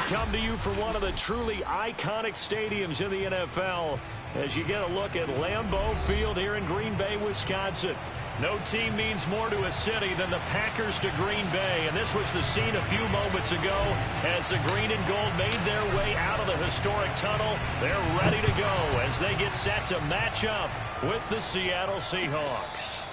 come to you from one of the truly iconic stadiums in the NFL as you get a look at Lambeau Field here in Green Bay, Wisconsin. No team means more to a city than the Packers to Green Bay, and this was the scene a few moments ago as the green and gold made their way out of the historic tunnel. They're ready to go as they get set to match up with the Seattle Seahawks.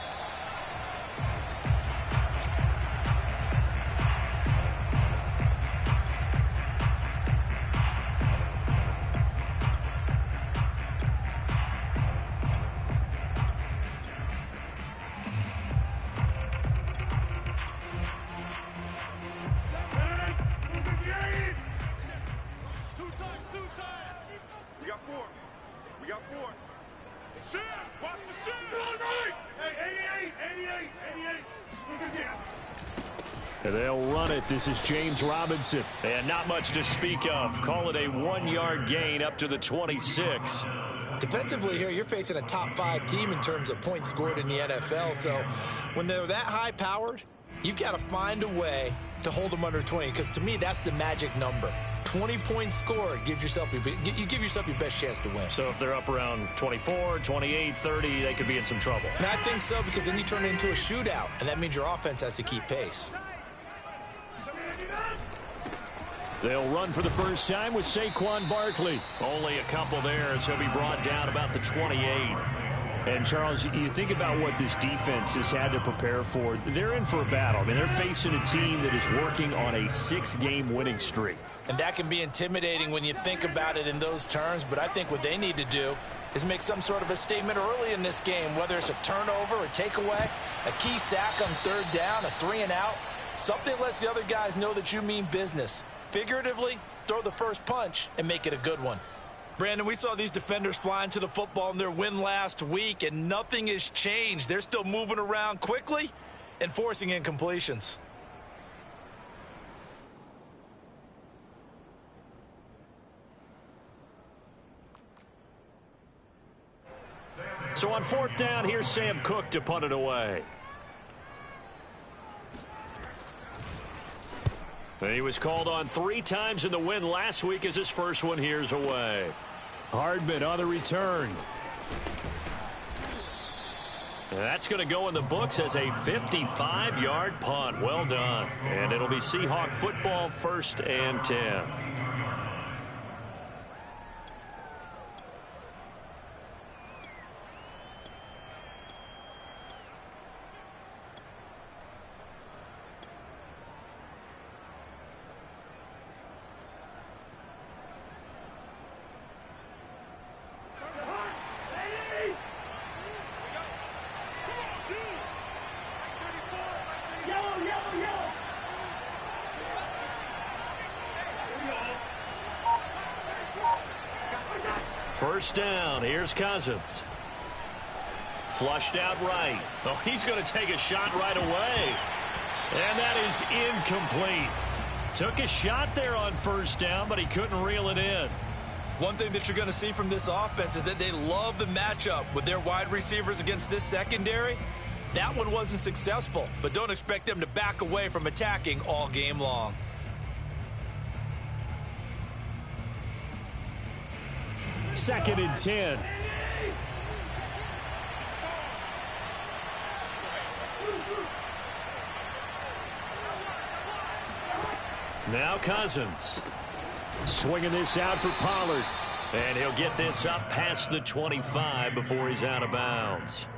They'll run it. This is James Robinson. And not much to speak of. Call it a 1-yard gain up to the 26. Defensively here, you're facing a top 5 team in terms of points scored in the NFL. So when they're that high-powered, you've got to find a way to hold them under 20. Because to me, that's the magic number. 20 points scored you give yourself your best chance to win. So if they're up around 24, 28, 30, they could be in some trouble. And I think so, because then you turn it into a shootout, and that means your offense has to keep pace. They'll run for the first time with Saquon Barkley. Only a couple there as he'll be brought down about the 28. And, Charles, you think about what this defense has had to prepare for. They're in for a battle. I mean, they're facing a team that is working on a 6-game winning streak. And that can be intimidating when you think about it in those terms. But I think what they need to do is make some sort of a statement early in this game, whether it's a turnover, a takeaway, a key sack on 3rd down, a 3-and-out. Something lets the other guys know that you mean business. Figuratively, throw the first punch and make it a good one. Brandon, we saw these defenders flying to the football in their win last week, and nothing has changed. They're still moving around quickly and forcing incompletions. So on 4th down, here's Sam Cook to punt it away. He was called on 3 times in the win last week as his first one here's away. Hardman on the return. That's going to go in the books as a 55-yard punt. Well done. And it'll be Seahawk football, 1st and 10. First down, here's Cousins. Flushed out right. Oh, he's going to take a shot right away. And that is incomplete. Took a shot there on 1st down, but he couldn't reel it in. One thing that you're going to see from this offense is that they love the matchup with their wide receivers against this secondary. That one wasn't successful, but don't expect them to back away from attacking all game long. Second and 10. Now Cousins. Swinging this out for Pollard. And he'll get this up past the 25 before he's out of bounds.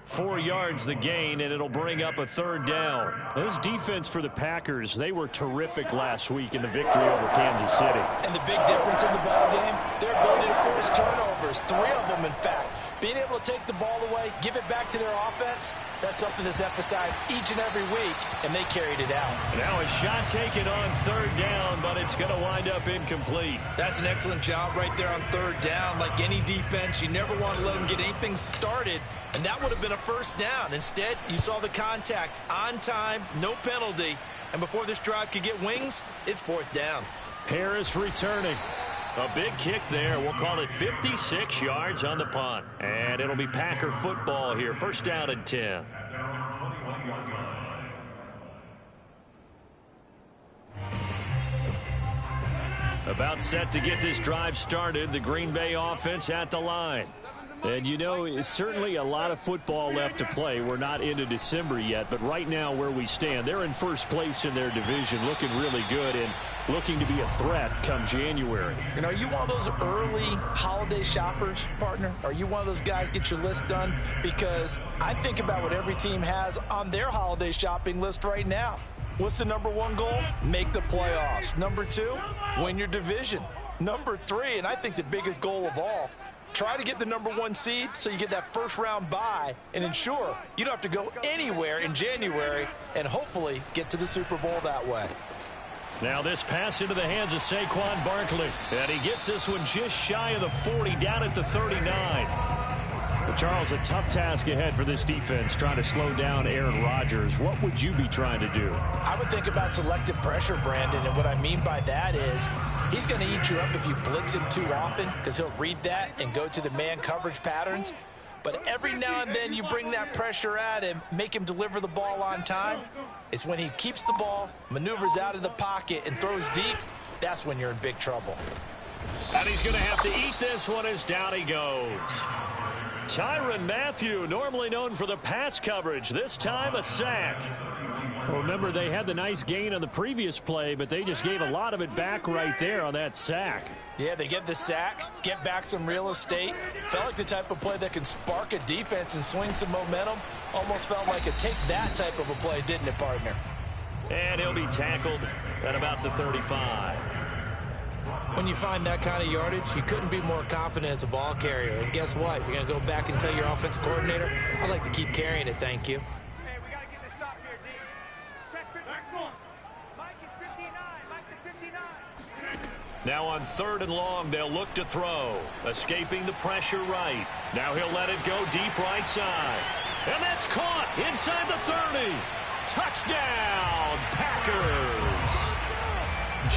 4 yards the gain, and it'll bring up a 3rd down. This defense for the Packers, they were terrific last week in the victory over Kansas City. And the big difference in the ball game, their ability to force turnovers, 3 of them in fact. Being able to take the ball away, give it back to their offense, that's something that's emphasized each and every week, and they carried it out. Now a shot taken on 3rd down, but it's going to wind up incomplete. That's an excellent job right there on 3rd down. Like any defense, you never want to let them get anything started, and that would have been a 1st down. Instead, you saw the contact on time, no penalty, and before this drive could get wings, it's 4th down. Harris returning. A big kick there. We'll call it 56 yards on the punt. And it'll be Packer football here. 1st down and 10. About set to get this drive started, the Green Bay offense at the line. And, you know, it's certainly a lot of football left to play. We're not into December yet, but right now where we stand, they're in first place in their division, looking really good and looking to be a threat come January. And are you one of those early holiday shoppers, partner? Are you one of those guys get your list done? Because I think about what every team has on their holiday shopping list right now. What's the number one goal? Make the playoffs. Number two, win your division. Number three, and I think the biggest goal of all, try to get the number one seed so you get that first round bye and ensure you don't have to go anywhere in January and hopefully get to the Super Bowl that way. Now this pass into the hands of Saquon Barkley. And he gets this one just shy of the 40, down at the 39. But Charles, a tough task ahead for this defense, trying to slow down Aaron Rodgers. What would you be trying to do? I would think about selective pressure, Brandon, and what I mean by that is he's going to eat you up if you blitz him too often because he'll read that and go to the man coverage patterns. But every now and then you bring that pressure at him, make him deliver the ball on time. It's when he keeps the ball, maneuvers out of the pocket, and throws deep, that's when you're in big trouble. And he's going to have to eat this one as down he goes. Tyrann Mathieu, normally known for the pass coverage, this time a sack. Well, remember, they had the nice gain on the previous play, but they just gave a lot of it back right there on that sack. Yeah, they get the sack, get back some real estate. Felt like the type of play that can spark a defense and swing some momentum. Almost felt like a take that type of a play, didn't it, partner? And he'll be tackled at about the 35. When you find that kind of yardage, you couldn't be more confident as a ball carrier. And guess what? You're going to go back and tell your offensive coordinator, I'd like to keep carrying it, thank you. Hey, we got to get this stop here, D. Check 59. Mike is 59. Mike to 59. Now on 3rd and long, they'll look to throw. Escaping the pressure right. Now he'll let it go deep right side. And that's caught inside the 30. Touchdown, Packers.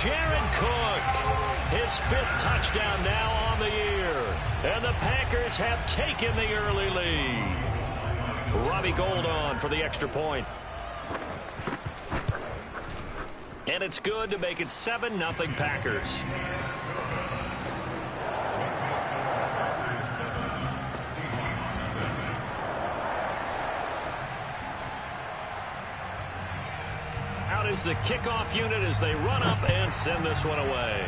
Jared Cook, his 5th touchdown now on the year. And the Packers have taken the early lead. Robbie Gould on for the extra point. And it's good to make it 7-0 Packers. Out is the kickoff unit as they run up and send this one away.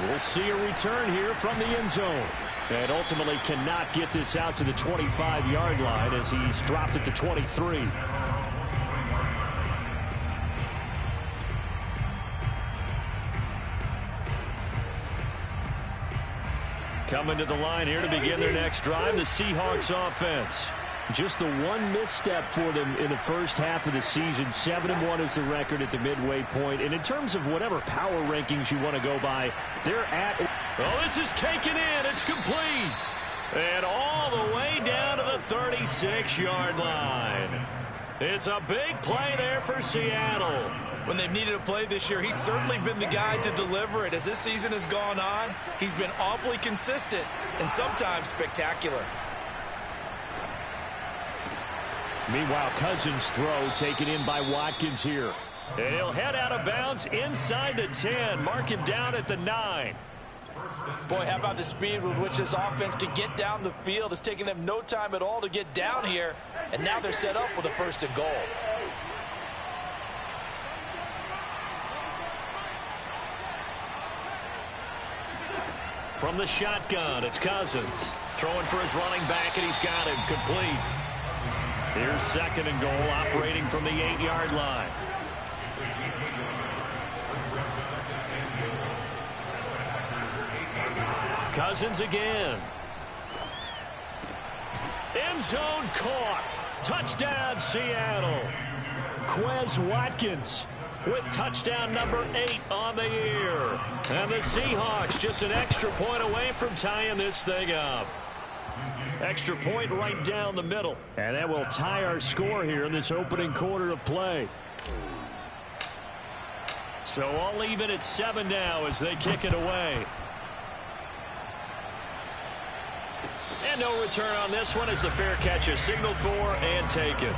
We'll see a return here from the end zone. And ultimately cannot get this out to the 25-yard line as he's dropped at the 23. Coming to the line here to begin their next drive, the Seahawks offense. Just the one misstep for them in the first half of the season. 7-1 is the record at the midway point. And in terms of whatever power rankings you want to go by, they're at... Oh, this is taken in. It's complete. And all the way down to the 36-yard line. It's a big play there for Seattle. When they've needed a play this year, he's certainly been the guy to deliver it. As this season has gone on, he's been awfully consistent and sometimes spectacular. Meanwhile, Cousins' throw taken in by Watkins here. And he'll head out of bounds inside the 10. Mark him down at the 9. Boy, how about the speed with which this offense can get down the field? It's taken them no time at all to get down here. And now they're set up with a 1st and goal. From the shotgun, it's Cousins. Throwing for his running back, and he's got him complete. Here's 2nd and goal, operating from the 8-yard line. Cousins again. End zone caught. Touchdown, Seattle. Quez Watkins with touchdown number 8 on the year. And the Seahawks just an extra point away from tying this thing up. Extra point right down the middle. And that will tie our score here in this opening quarter of play. So all even at 7 now as they kick it away. And no return on this one as the fair catch is signaled for and taken.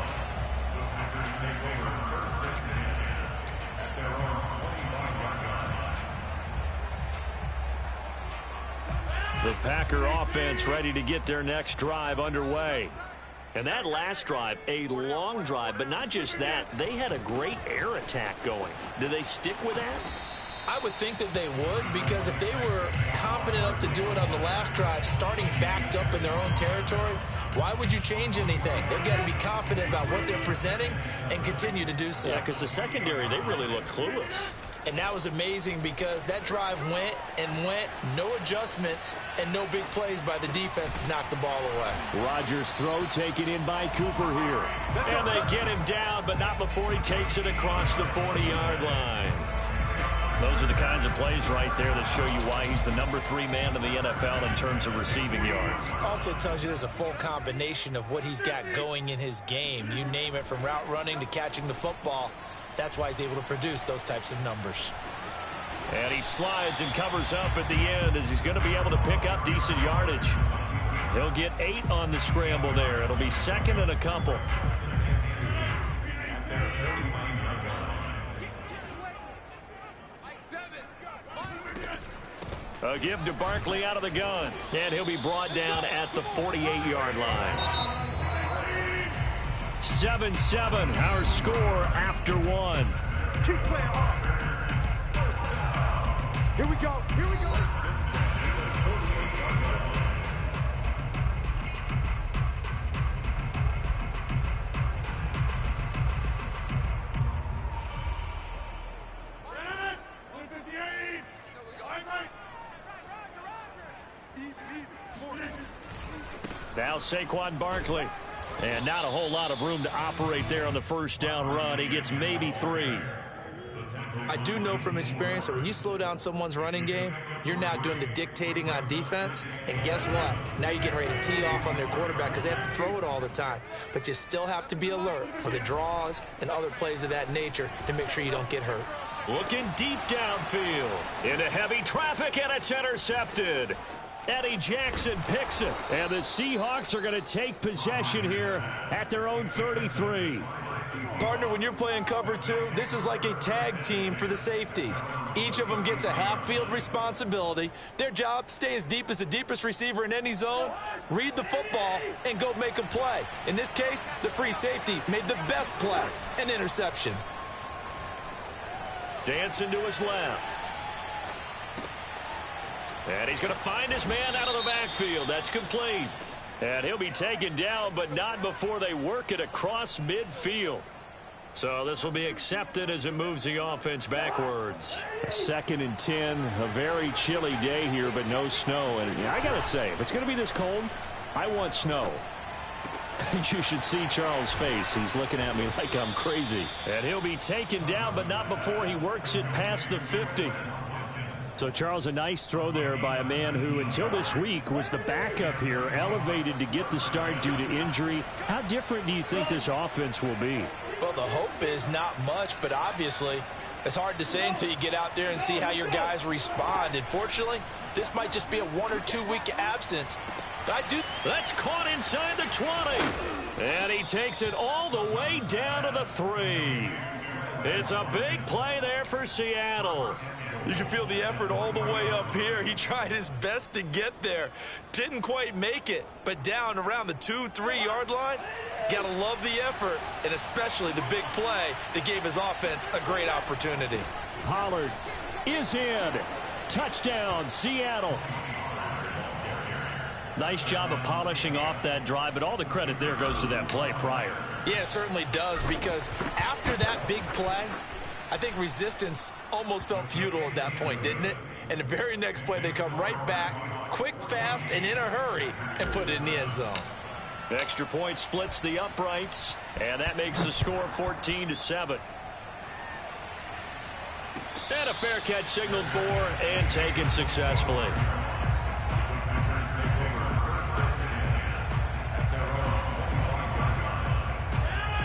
The Packer offense ready to get their next drive underway. And that last drive, a long drive, but not just that, they had a great air attack going. Do they stick with that? I would think that they would, because if they were confident enough to do it on the last drive, starting backed up in their own territory, why would you change anything? They've got to be confident about what they're presenting and continue to do so. Yeah, because the secondary, they really look clueless. And that was amazing because that drive went and went, no adjustments and no big plays by the defense to knock the ball away. Rodgers' throw taken in by Cooper here. And they get him down, but not before he takes it across the 40-yard line. Those are the kinds of plays right there that show you why he's the number 3 man in the NFL in terms of receiving yards. Also tells you there's a full combination of what he's got going in his game. You name it, from route running to catching the football. That's why he's able to produce those types of numbers. And he slides and covers up at the end as he's going to be able to pick up decent yardage. He'll get 8 on the scramble there. It'll be second and a couple. A give to Barkley out of the gun. And he'll be brought down at the 48-yard line. 7-7, our score after 1. Keep playing hard. Here we go. Here we go. Now Saquon Barkley. And not a whole lot of room to operate there on the first down run. He gets maybe 3. I do know from experience that when you slow down someone's running game, you're now doing the dictating on defense. And guess what? Now you're getting ready to tee off on their quarterback because they have to throw it all the time. But you still have to be alert for the draws and other plays of that nature to make sure you don't get hurt. Looking deep downfield. Into heavy traffic, and it's intercepted. Eddie Jackson picks it. And the Seahawks are going to take possession here at their own 33. Partner, when you're playing cover 2, this is like a tag team for the safeties. Each of them gets a half-field responsibility. Their job, stay as deep as the deepest receiver in any zone, read the football, and go make a play. In this case, the free safety made the best play, an interception. Dancing to his left. And he's going to find his man out of the backfield. That's complete. And he'll be taken down, but not before they work it across midfield. So this will be accepted as it moves the offense backwards. 2nd and 10, a very chilly day here, but no snow. And I got to say, if it's going to be this cold, I want snow. You should see Charles' face. He's looking at me like I'm crazy. And he'll be taken down, but not before he works it past the 50. So, Charles, a nice throw there by a man who, until this week, was the backup here, elevated to get the start due to injury. How different do you think this offense will be? Well, the hope is not much, but obviously it's hard to say until you get out there and see how your guys respond. Unfortunately, this might just be a 1 or 2 week absence. But That's caught inside the 20. And he takes it all the way down to the 3. It's a big play there for Seattle. you can feel the effort all the way up here. He tried his best to get there. Didn't quite make it, but down around the 2-3 yard line, gotta love the effort, and especially the big play that gave his offense a great opportunity. Pollard is in. Touchdown, Seattle. Nice job of polishing off that drive, but all the credit there goes to that play prior. Yeah, it certainly does, because after that big play, I think resistance almost felt futile at that point, didn't it? And the very next play, they come right back, quick, fast, and in a hurry, and put it in the end zone. Extra point splits the uprights, and that makes the score 14-7. And a fair catch signaled for and taken successfully.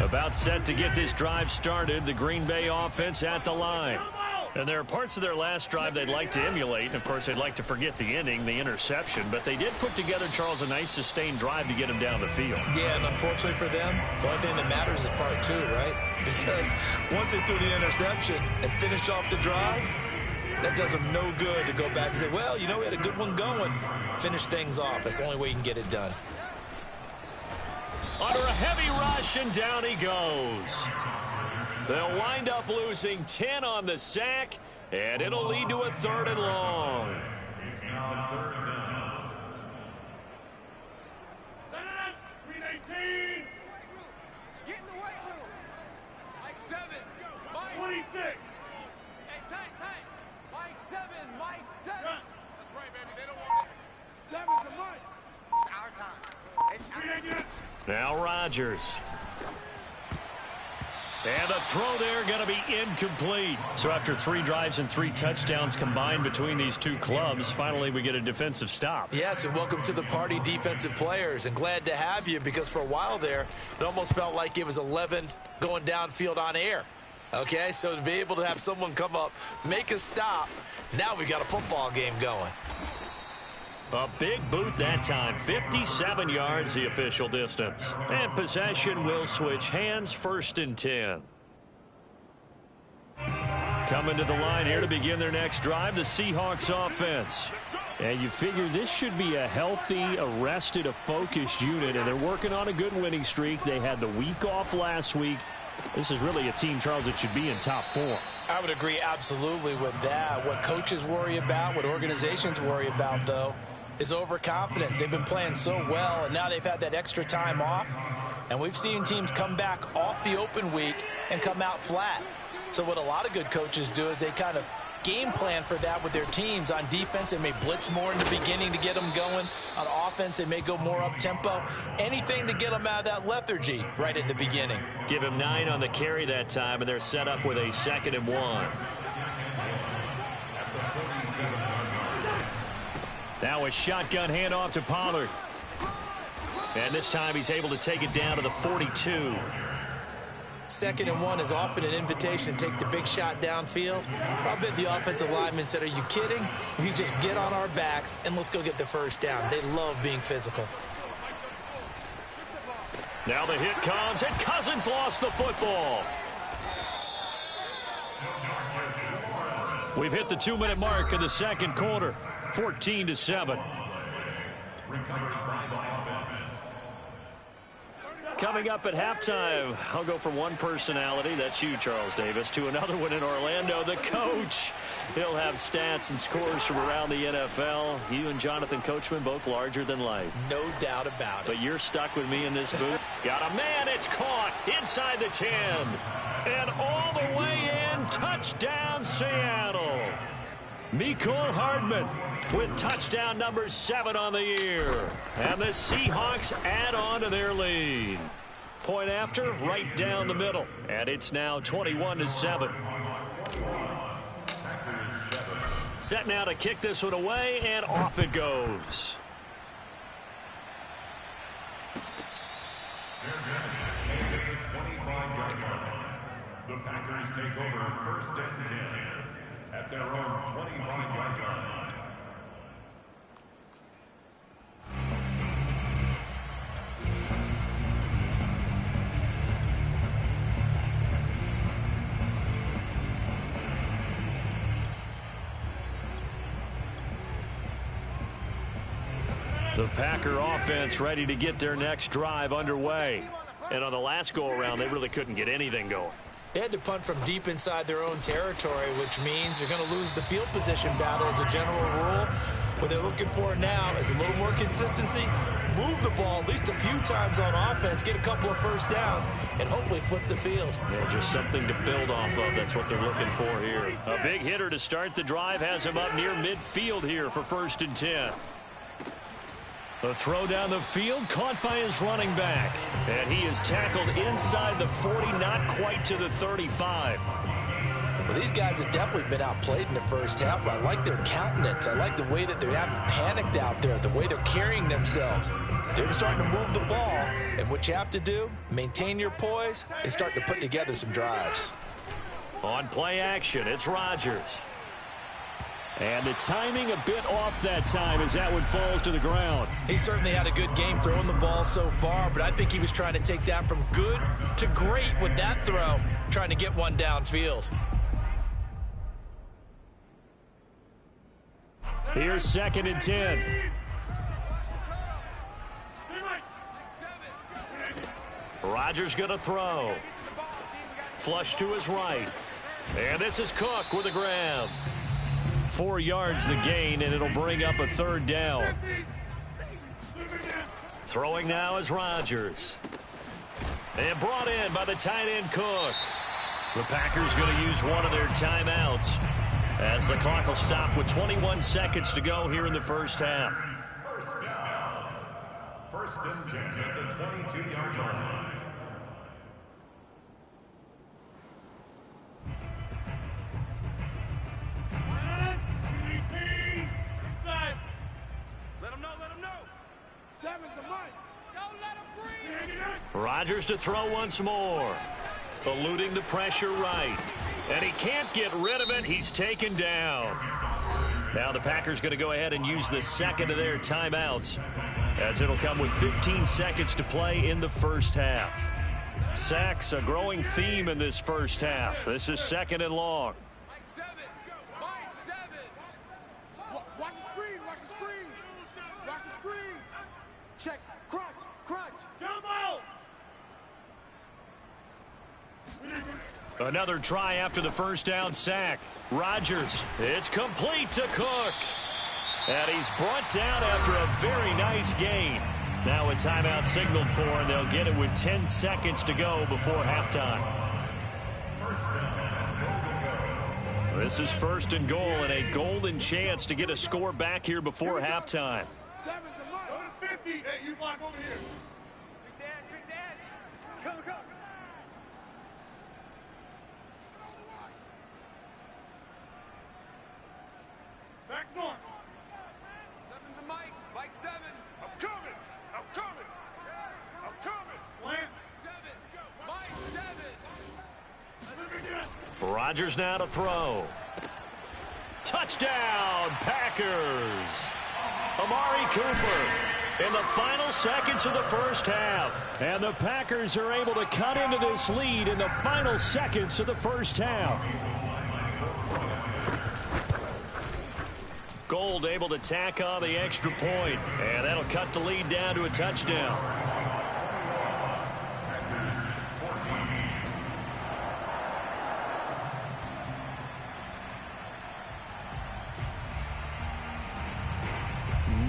About set to get this drive started, the Green Bay offense at the line. And there are parts of their last drive they'd like to emulate. And, of course, they'd like to forget the ending, the interception. But they did put together, Charles, a nice sustained drive to get him down the field. Yeah, and unfortunately for them, the only thing that matters is part two, right? Because once they threw the interception and finished off the drive, that does them no good to go back and say, well, you know, we had a good one going. Finish things off. That's the only way you can get it done. Under a heavy rush, and down he goes. They'll wind up losing 10 on the sack, and it'll lead to a 3rd and long. It's now 3rd down. 318. Get in the weight room. Mike 7. Mike 26. Hey, tight. Mike 7. Mike 7. That's right, baby. They don't want it. 7's a Mike. It's our time. It's our time. Now Rodgers. And the throw there going to be incomplete. So after 3 drives and 3 touchdowns combined between these two clubs, finally we get a defensive stop. Yes, and welcome to the party, defensive players. And glad to have you, because for a while there, it almost felt like it was 11 going downfield on air. Okay, so to be able to have someone come up, make a stop, now we got a football game going. A big boot that time, 57 yards the official distance. And possession will switch hands, 1st and 10. Coming to the line here to begin their next drive, the Seahawks offense. And you figure this should be a healthy, arrested, a focused unit, and they're working on a good winning streak. They had the week off last week. This is really a team, Charles, that should be in top 4. I would agree absolutely with that. What coaches worry about, what organizations worry about, though, is overconfidence. They've been playing so well, and now they've had that extra time off. And we've seen teams come back off the open week and come out flat. So what a lot of good coaches do is they kind of game plan for that with their teams. On defense, they may blitz more in the beginning to get them going. On offense, they may go more up-tempo. Anything to get them out of that lethargy right at the beginning. Give him 9 on the carry that time, and they're set up with a 2nd and 1. Now a shotgun handoff to Pollard. And this time he's able to take it down to the 42. 2nd and 1 is often an invitation to take the big shot downfield. I bet the offensive lineman said, are you kidding? You just get on our backs and let's go get the 1st down. They love being physical. Now the hit comes, and Cousins lost the football. We've hit the 2-minute mark in the 2nd quarter. 14-7. Coming up at halftime, I'll go from one personality, that's you, Charles Davis, to another one in Orlando, the coach. He'll have stats and scores from around the NFL. You and Jonathan Coachman both larger than life. No doubt about it. But you're stuck with me in this booth. Got a man, it's caught inside the 10. And all the way in, touchdown Seattle. Mecole Hardman with touchdown number 7 on the year. And the Seahawks add on to their lead. Point after, right down the middle. And it's now 21-7. Set now to kick this one away, and off it goes. The Packers take over 1st and 10 at their own 25-yard line. The Packer offense ready to get their next drive underway. And on the last go-around, they really couldn't get anything going. They had to punt from deep inside their own territory, which means they're going to lose the field position battle as a general rule. What they're looking for now is a little more consistency, move the ball at least a few times on offense, get a couple of 1st downs, and hopefully flip the field. Yeah, just something to build off of. That's what they're looking for here. A big hitter to start the drive has him up near midfield here for 1st and 10. A throw down the field, caught by his running back. And he is tackled inside the 40, not quite to the 35. Well, these guys have definitely been outplayed in the 1st half, but I like their countenance. I like the way that they haven't panicked out there, the way they're carrying themselves. They're starting to move the ball, and what you have to do, maintain your poise, and start to put together some drives. On play action, it's Rodgers. And the timing a bit off that time as that one falls to the ground. He certainly had a good game throwing the ball so far, but I think he was trying to take that from good to great with that throw, trying to get one downfield. Here's 2nd and 10. Rodgers going to throw. Flush to his right. And this is Cook with a grab. 4 yards the gain, and it'll bring up a 3rd down. Throwing now is Rodgers. And brought in by the tight end Cook. The Packers going to use one of their timeouts as the clock will stop with 21 seconds to go here in the first half. First down. 1st and 10 at the 22-yard line. Rodgers to throw once more. Eluding the pressure right. And he can't get rid of it. He's taken down. Now the Packers going to go ahead and use the 2nd of their timeouts, as it'll come with 15 seconds to play in the first half. Sacks, a growing theme in this first half. This is 2nd and long. Mike 7. Mike 7. Watch the screen. Watch the screen. Watch the screen. Check. Crunch. Crunch. Jumbo. Another try after the first down sack. Rodgers. It's complete to Cook. And he's brought down after a very nice gain. Now a timeout signaled for, and they'll get it with 10 seconds to go before halftime. This is 1st and goal, and a golden chance to get a score back here before halftime. Go to 50. Hey, you block over here. Quick dance. Come. Back north. 7's a Mike. Mike 7. I'm coming. Plant. 7. Mike 7. Rodgers now to throw. Touchdown, Packers. Amari Cooper in the final seconds of the first half. And the Packers are able to cut into this lead in the final seconds of the first half. Gold able to tack on the extra point, and that'll cut the lead down to a touchdown.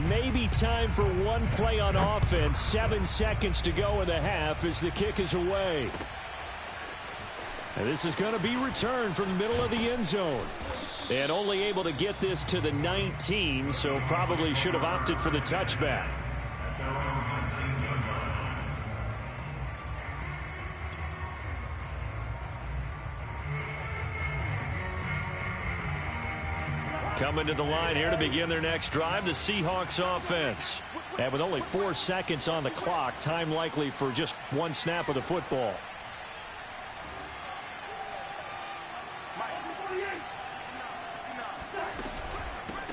Maybe time for one play on offense. 7 seconds to go in the half as the kick is away. And this is going to be returned from the middle of the end zone. And only able to get this to the 19, so probably should have opted for the touchback. Coming to the line here to begin their next drive, the Seahawks offense. And with only 4 seconds on the clock, time likely for just one snap of the football.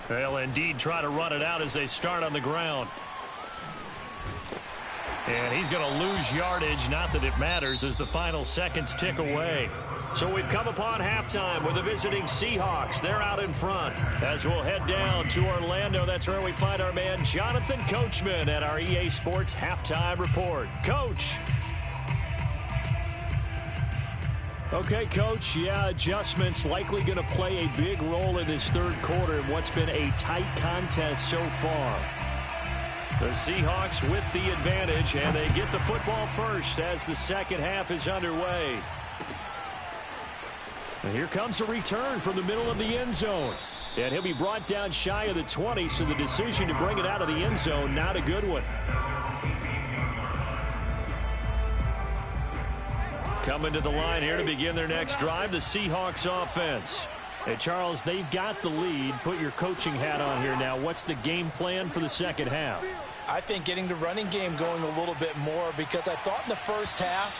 They'll indeed try to run it out as they start on the ground. And he's going to lose yardage, not that it matters, as the final seconds tick away. So we've come upon halftime with the visiting Seahawks. They're out in front. As we'll head down to Orlando, that's where we find our man Jonathan Coachman at our EA Sports Halftime Report. Coach. Okay, Coach, adjustments likely going to play a big role in this third quarter in what's been a tight contest so far. The Seahawks with the advantage, and they get the football first as the second half is underway. And here comes a return from the middle of the end zone. And he'll be brought down shy of the 20, so the decision to bring it out of the end zone, not a good one. Coming to the line here to begin their next drive, the Seahawks offense. Hey, Charles, they've got the lead. Put your coaching hat on here now. What's the game plan for the second half? I think getting the running game going a little bit more, because I thought in the first half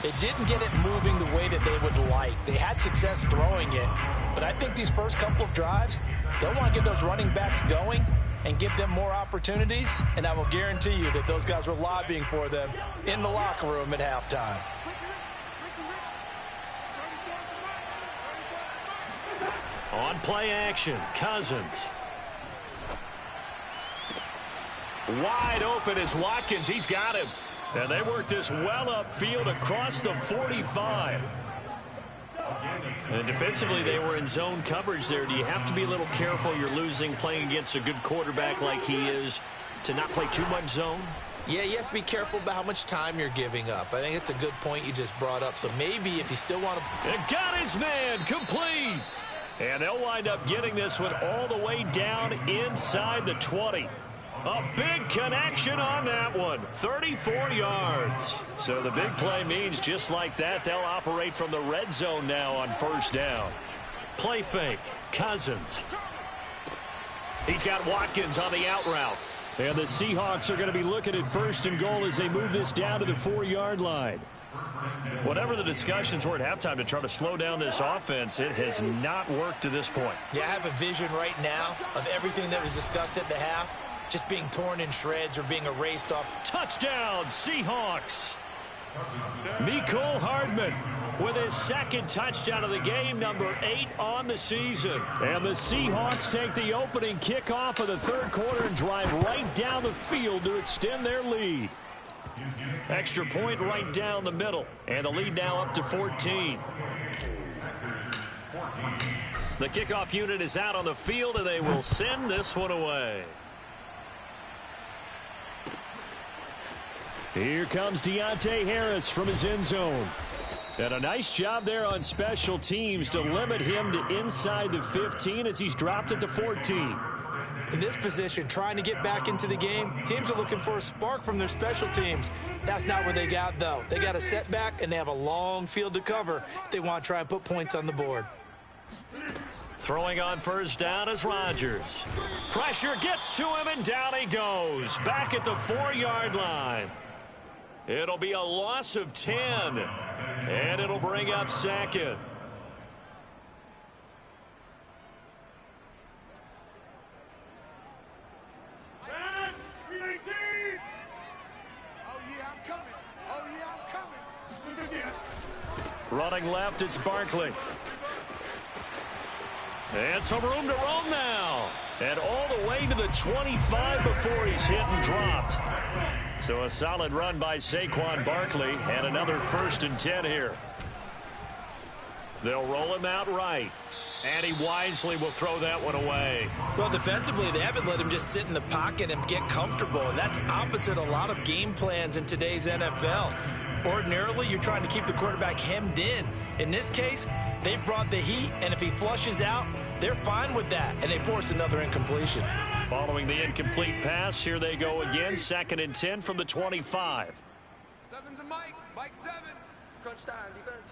they didn't get it moving the way that they would like. They had success throwing it, but I think these first couple of drives, they'll want to get those running backs going and give them more opportunities, and I will guarantee you that those guys were lobbying for them in the locker room at halftime. On play action, Cousins. Wide open is Watkins. He's got him. And they work this well upfield across the 45. And defensively, they were in zone coverage there. Do you have to be a little careful? You're losing playing against a good quarterback like he is to not play too much zone? Yeah, you have to be careful about how much time you're giving up. I think it's a good point you just brought up. So maybe if you still want to... And got his man complete. And they'll wind up getting this one all the way down inside the 20. A big connection on that one. 34 yards. So the big play means just like that, they'll operate from the red zone now on first down. Play fake. Cousins. He's got Watkins on the out route. And the Seahawks are going to be looking at first and goal as they move this down to the 4-yard line. Whatever the discussions were at halftime to try to slow down this offense, it has not worked to this point. Yeah, I have a vision right now of everything that was discussed at the half just being torn in shreds or being erased off. Touchdown, Seahawks. Mecole Hardman with his second touchdown of the game, number 8 on the season. And the Seahawks take the opening kickoff of the third quarter and drive right down the field to extend their lead. Extra point right down the middle. And the lead now up to 14. The kickoff unit is out on the field, and they will send this one away. Here comes Deontay Harris from his end zone. And a nice job there on special teams to limit him to inside the 15 as he's dropped at the 14. In this position, trying to get back into the game, teams are looking for a spark from their special teams. That's not what they got, though. They got a setback, and they have a long field to cover if they want to try and put points on the board. Throwing on first down is Rodgers. Pressure gets to him, and down he goes. Back at the 4-yard line. It'll be a loss of 10, and it'll bring up second. Running left, it's Barkley. And some room to roam now. And all the way to the 25 before he's hit and dropped. So a solid run by Saquon Barkley, and another 1st and 10 here. They'll roll him out right. And he wisely will throw that one away. Well, defensively, they haven't let him just sit in the pocket and get comfortable. And that's opposite a lot of game plans in today's NFL. Ordinarily, you're trying to keep the quarterback hemmed in. In this case, they brought the heat, and if he flushes out, they're fine with that, and they force another incompletion. Following the incomplete pass, here they go again. 2nd and 10 from the 25. 7's a Mike. Mike 7. Crunch time, defense.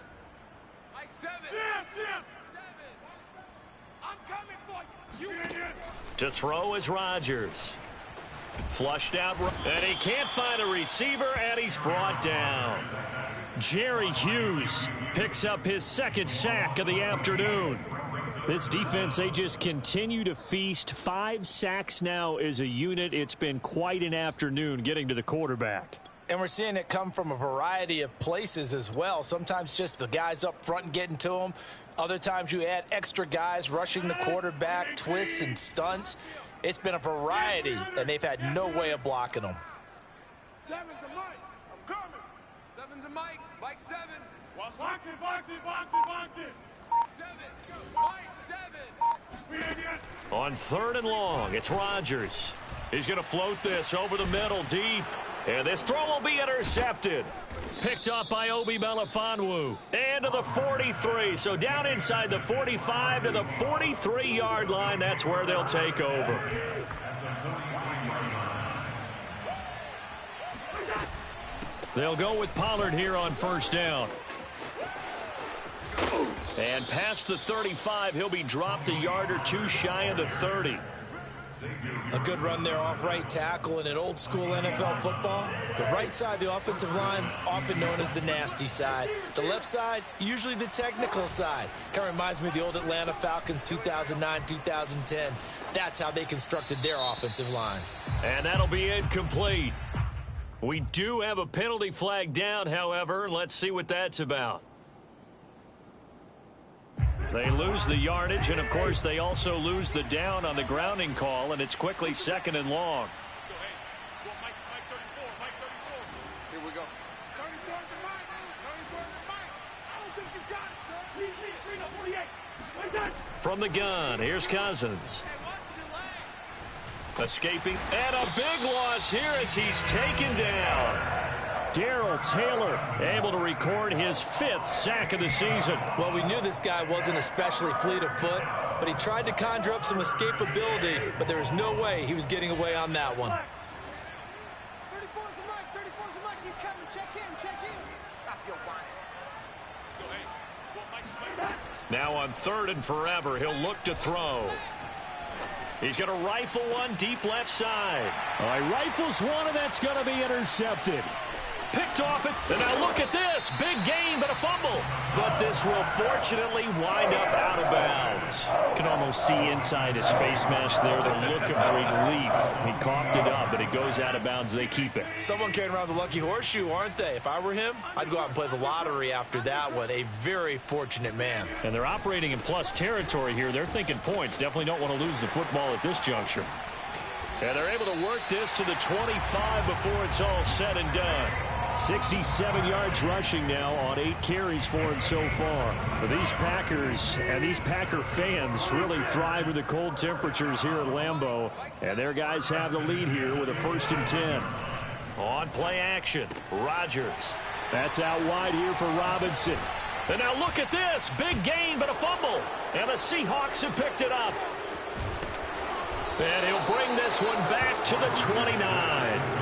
Mike 7. 7. I'm coming for you. To throw is Rodgers. Flushed out, and he can't find a receiver, and he's brought down. Jerry Hughes picks up his 2nd sack of the afternoon. This defense, they just continue to feast. 5 sacks now as a unit. It's been quite an afternoon getting to the quarterback. And we're seeing it come from a variety of places as well. Sometimes just the guys up front and getting to them. Other times you add extra guys rushing the quarterback, twists and stunts. It's been a variety, and they've had no way of blocking them. 7's a Mike. I'm coming. 7's a Mike. Mike 7. Box it. 7. Mike 7. On 3rd and long, it's Rodgers. He's going to float this over the middle deep. And this throw will be intercepted. Picked up by Obi Melifonwu. And to the 43. So down inside the 45 to the 43-yard line. That's where they'll take over. They'll go with Pollard here on first down. And past the 35, he'll be dropped a yard or two shy of the 30. A good run there off right tackle in an old school NFL football. The right side of the offensive line, often known as the nasty side. The left side, usually the technical side. Kind of reminds me of the old Atlanta Falcons 2009-2010. That's how they constructed their offensive line. And that'll be incomplete. We do have a penalty flag down, however. Let's see what that's about. They lose the yardage, and, of course, they also lose the down on the grounding call, and it's quickly 2nd and long. From the gun, here's Cousins. Escaping, and a big loss here as he's taken down. Darrell Taylor able to record his 5th sack of the season. Well, we knew this guy wasn't especially fleet of foot, but he tried to conjure up some escapability, but there was no way he was getting away on that one. 34's the mic, 34's the mic, he's coming, check in. Stop your whining. Now on 3rd and forever, he'll look to throw. He's going to rifle one deep left side. All right, rifles one, and that's going to be intercepted. Picked off it, and now look at this. Big gain, but a fumble. But this will fortunately wind up out of bounds. You can almost see inside his face mask there the look of relief. He coughed it up, but it goes out of bounds. They keep it. Someone carrying around the lucky horseshoe, aren't they? If I were him, I'd go out and play the lottery after that one. A very fortunate man. And they're operating in plus territory here. They're thinking points. Definitely don't want to lose the football at this juncture. And they're able to work this to the 25 before it's all said and done. 67 yards rushing now on 8 carries for him so far. But these Packers and these Packer fans really thrive with the cold temperatures here at Lambeau. And their guys have the lead here with a 1st and 10. On play action, Rodgers. That's out wide here for Robinson. And now look at this. Big gain, but a fumble. And the Seahawks have picked it up. And he'll bring this one back to the 29.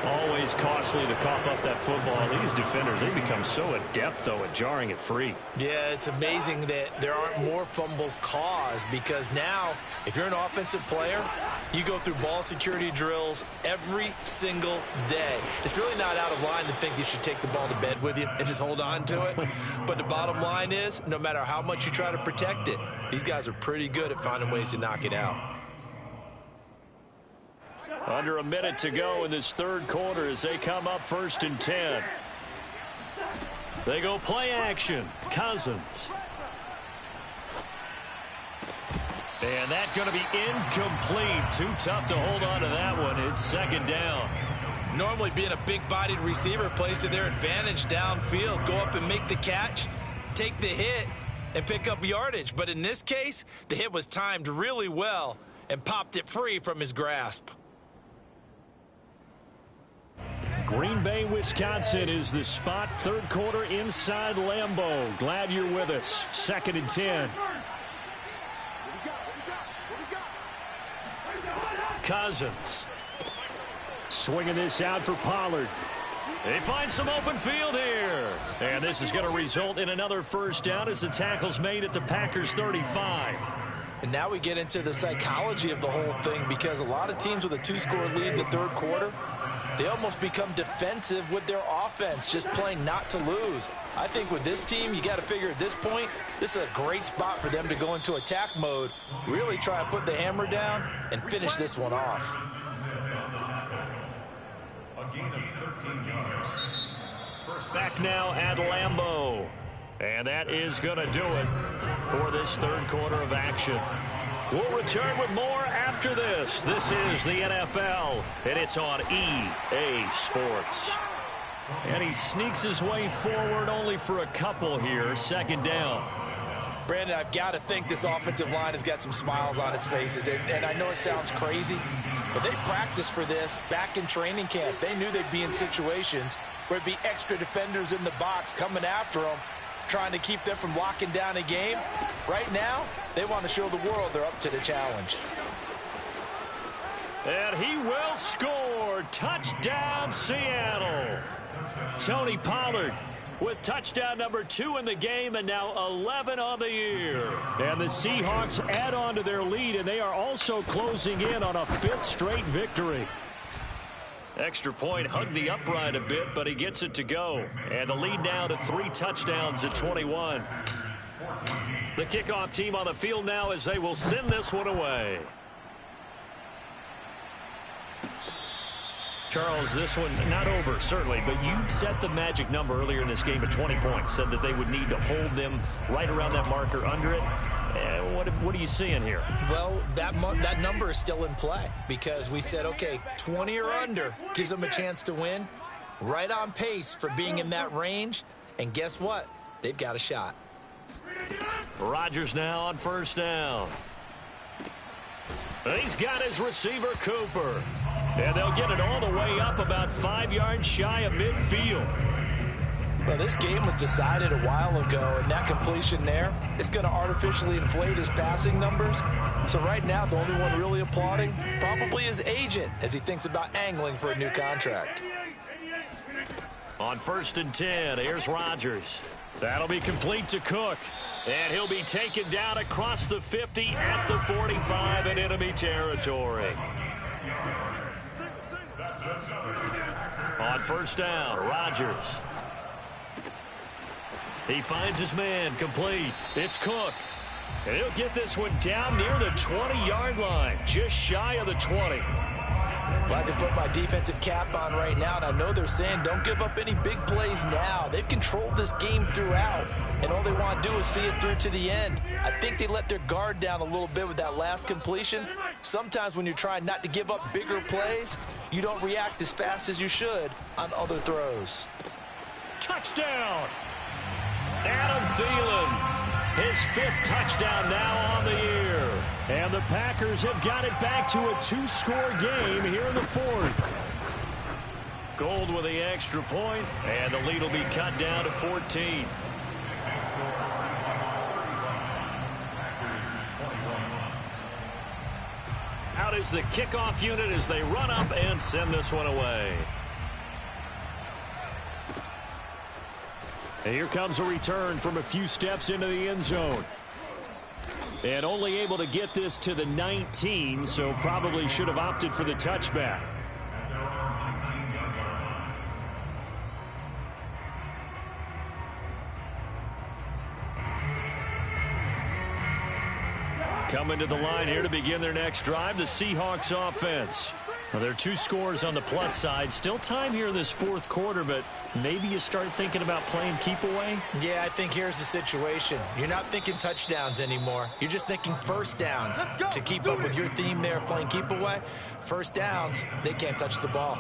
Always costly to cough up that football. These defenders, they become so adept, though, at jarring it free. Yeah, it's amazing that there aren't more fumbles caused, because now, if you're an offensive player, you go through ball security drills every single day. It's really not out of line to think you should take the ball to bed with you and just hold on to it. But the bottom line is, no matter how much you try to protect it, these guys are pretty good at finding ways to knock it out. Under a minute to go in this 3rd quarter as they come up 1st and 10. They go play action. Cousins. And that's going to be incomplete. Too tough to hold on to that one. It's 2nd down. Normally being a big-bodied receiver plays to their advantage downfield. Go up and make the catch, take the hit, and pick up yardage. But in this case, the hit was timed really well and popped it free from his grasp. Green Bay, Wisconsin is the spot. 3rd quarter inside Lambeau. Glad you're with us. 2nd and 10. Cousins. Swinging this out for Pollard. They find some open field here. And this is going to result in another 1st down as the tackle's made at the Packers 35. And now we get into the psychology of the whole thing, because a lot of teams with a 2-score lead in the 3rd quarter, they almost become defensive with their offense, just playing not to lose. I think with this team, you got to figure at this point, this is a great spot for them to go into attack mode, really try and put the hammer down and finish this one off. A gain of 13 yards. Back now at Lambeau. And that is going to do it for this 3rd quarter of action. We'll return with more after this. This is the NFL, and it's on EA Sports. And he sneaks his way forward only for a couple here. 2nd down. Brandon, I've got to think this offensive line has got some smiles on its faces. And I know it sounds crazy, but they practiced for this back in training camp. They knew they'd be in situations where it'd be extra defenders in the box coming after them, trying to keep them from locking down a game. Right now, they want to show the world they're up to the challenge. And he will score. Touchdown, Seattle. Tony Pollard with touchdown number 2 in the game, and now 11 on the year. And the Seahawks add on to their lead, and they are also closing in on a 5th straight victory. Extra point hugged the upright a bit, but he gets it to go. And the lead now to 3 touchdowns at 21. The kickoff team on the field now as they will send this one away. Charles, this one not over, certainly, but you set the magic number earlier in this game at 20 points, said that they would need to hold them right around that marker under it. What are you seeing here? Well, that number is still in play, because we said, okay, 20 or under gives them a chance to win. Right on pace for being in that range, and guess what? They've got a shot. Rodgers now on first down. He's got his receiver, Cooper. And they'll get it all the way up about 5 yards shy of midfield. Well, this game was decided a while ago, and that completion there is going to artificially inflate his passing numbers. So right now, the only one really applauding probably his agent as he thinks about angling for a new contract. On 1st and 10, here's Rodgers. That'll be complete to Cook. And he'll be taken down across the 50 at the 45 in enemy territory. On 1st down, Rodgers. He finds his man, complete. It's Cook. And he'll get this one down near the 20-yard line, just shy of the 20. Well, I can put my defensive cap on right now, and I know they're saying don't give up any big plays now. They've controlled this game throughout, and all they want to do is see it through to the end. I think they let their guard down a little bit with that last completion. Sometimes when you're trying not to give up bigger plays, you don't react as fast as you should on other throws. Touchdown! Adam Thielen. His 5th touchdown now on the year. And the Packers have got it back to a 2-score game here in the 4th. Gold with the extra point, and the lead will be cut down to 14. Out is the kickoff unit as they run up and send this one away. And here comes a return from a few steps into the end zone. And only able to get this to the 19, so probably should have opted for the touchback. Coming to the line here to begin their next drive, the Seahawks offense. Well, there are 2 scores on the plus side. Still time here in this 4th quarter, but maybe you start thinking about playing keep away? Yeah, I think here's the situation. You're not thinking touchdowns anymore. You're just thinking first downs. To keep up with your theme there, playing keep away, first downs, they can't touch the ball.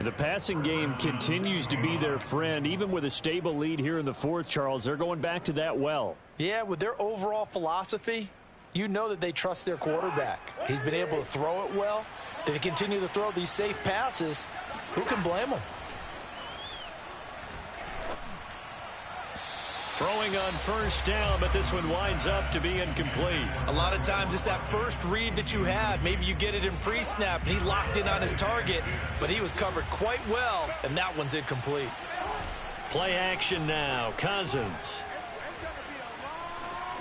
The passing game continues to be their friend. Even with a stable lead here in the 4th, Charles, they're going back to that well. Yeah, with their overall philosophy, you know that they trust their quarterback. He's been able to throw it well. They continue to throw these safe passes. Who can blame them? Throwing on first down, but this one winds up to be incomplete. A lot of times it's that first read that you have. Maybe you get it in pre-snap, and he locked in on his target, but he was covered quite well, and that one's incomplete. Play action now. Cousins.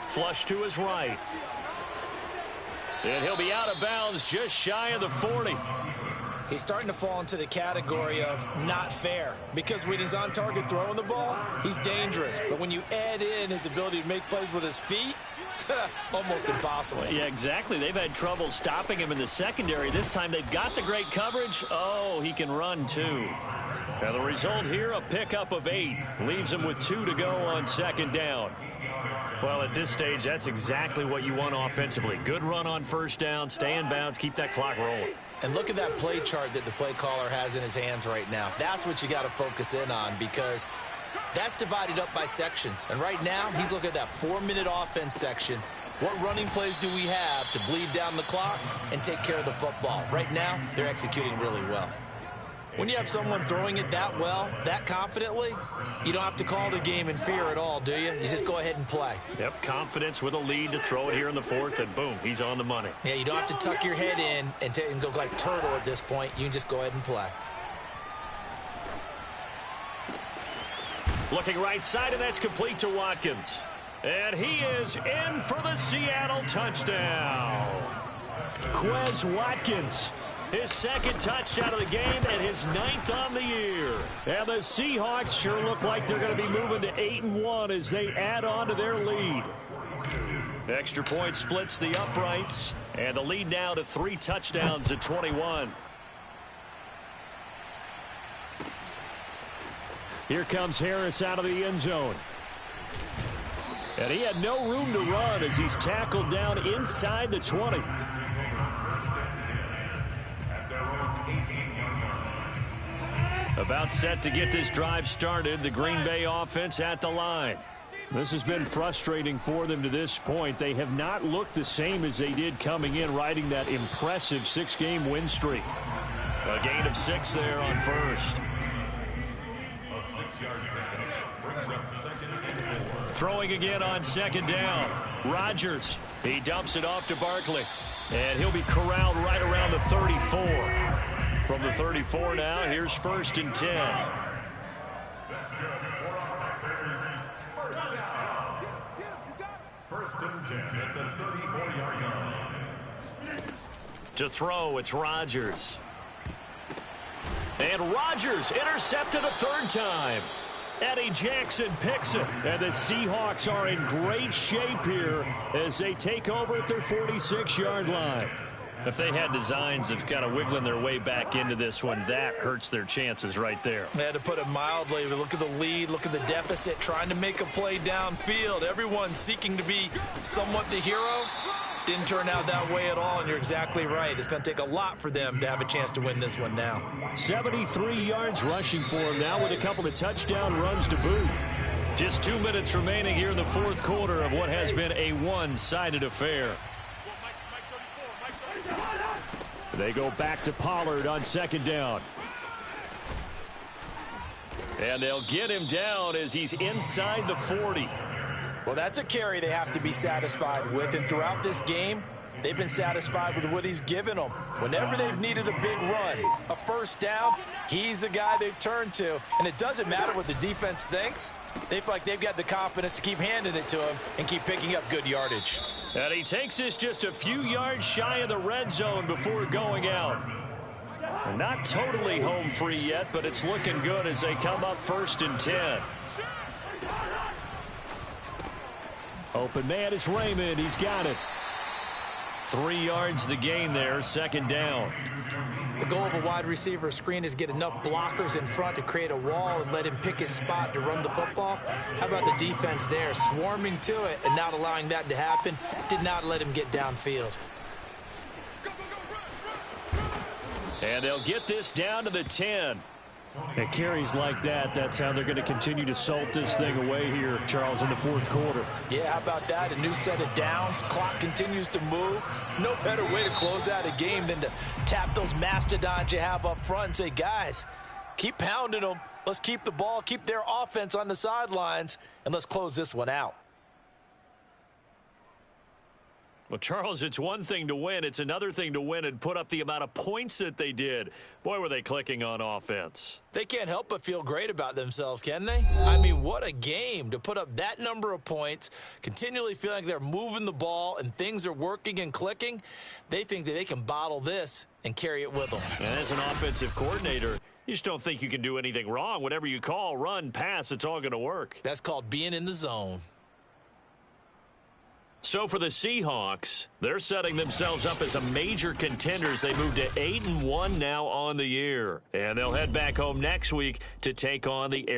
Flush to his right. And he'll be out of bounds just shy of the 40. He's starting to fall into the category of not fair, because when he's on target throwing the ball, he's dangerous. But when you add in his ability to make plays with his feet, almost impossible. Yeah, exactly. They've had trouble stopping him in the secondary. This time they've got the great coverage. Oh, he can run too. Now the result here, a pickup of 8. Leaves him with 2 to go on 2nd down. Well, at this stage, that's exactly what you want offensively. Good run on first down, stay in bounds, keep that clock rolling. And look at that play chart that the play caller has in his hands right now. That's what you got to focus in on, because that's divided up by sections. And right now, he's looking at that 4-minute offense section. What running plays do we have to bleed down the clock and take care of the football? Right now, they're executing really well. When you have someone throwing it that well, that confidently, you don't have to call the game in fear at all, do you? You just go ahead and play. Yep, confidence with a lead to throw it here in the 4th, and boom, he's on the money. Yeah, you don't have to tuck your head in and go like turtle at this point. You can just go ahead and play. Looking right side, and that's complete to Watkins. And he is in for the Seattle touchdown. Quez Watkins. His 2nd touchdown of the game and his 9th on the year. And the Seahawks sure look like they're going to be moving to 8-1 as they add on to their lead. Extra point splits the uprights, and the lead now to 3 touchdowns at 21. Here comes Harris out of the end zone. And he had no room to run as he's tackled down inside the 20. About set to get this drive started. The Green Bay offense at the line. This has been frustrating for them to this point. They have not looked the same as they did coming in, riding that impressive 6-game win streak. A gain of 6 there on first. A 6-yard pickup brings up 2nd and 4. Throwing again on 2nd down. Rodgers, he dumps it off to Barkley. And he'll be corralled right around the 34. From the 34 now, here's 1st and 10. That's good for our Packers. First down. 1st and 10 at the 34-yard line. To throw, it's Rodgers. And Rodgers intercepted a 3rd time. Eddie Jackson picks it. And the Seahawks are in great shape here as they take over at their 46-yard line. If they had designs of kind of wiggling their way back into this one, that hurts their chances right there. They had to put it mildly. Look at the lead, look at the deficit, trying to make a play downfield. Everyone seeking to be somewhat the hero. Didn't turn out that way at all, and you're exactly right. It's going to take a lot for them to have a chance to win this one now. 73 yards rushing for him now with a couple of touchdown runs to boot. Just 2 minutes remaining here in the 4th quarter of what has been a one-sided affair. They go back to Pollard on 2nd down. And they'll get him down as he's inside the 40. Well, that's a carry they have to be satisfied with, and throughout this game, they've been satisfied with what he's given them. Whenever they've needed a big run, a 1st down, he's the guy they've turned to. And it doesn't matter what the defense thinks. They feel like they've got the confidence to keep handing it to him and keep picking up good yardage. And he takes this just a few yards shy of the red zone before going out. And not totally home free yet, but it's looking good as they come up 1st and 10. Open man is Raymond. He's got it. 3 yards the gain there, 2nd down. The goal of a wide receiver screen is get enough blockers in front to create a wall and let him pick his spot to run the football. How about the defense there, swarming to it and not allowing that to happen? Did not let him get downfield. And they'll get this down to the 10. And carries like that, that's how they're going to continue to salt this thing away here, Charles, in the 4th quarter. Yeah, how about that? A new set of downs. Clock continues to move. No better way to close out a game than to tap those mastodons you have up front and say, guys, keep pounding them. Let's keep the ball, keep their offense on the sidelines, and let's close this one out. Well, Charles, it's one thing to win. It's another thing to win and put up the amount of points that they did. Boy, were they clicking on offense. They can't help but feel great about themselves, can they? I mean, what a game to put up that number of points, continually feeling like they're moving the ball and things are working and clicking. They think that they can bottle this and carry it with them. And as an offensive coordinator, you just don't think you can do anything wrong. Whatever you call, run, pass, it's all going to work. That's called being in the zone. So for the Seahawks, they're setting themselves up as a major contenders. They move to 8-1 now on the year. And they'll head back home next week to take on the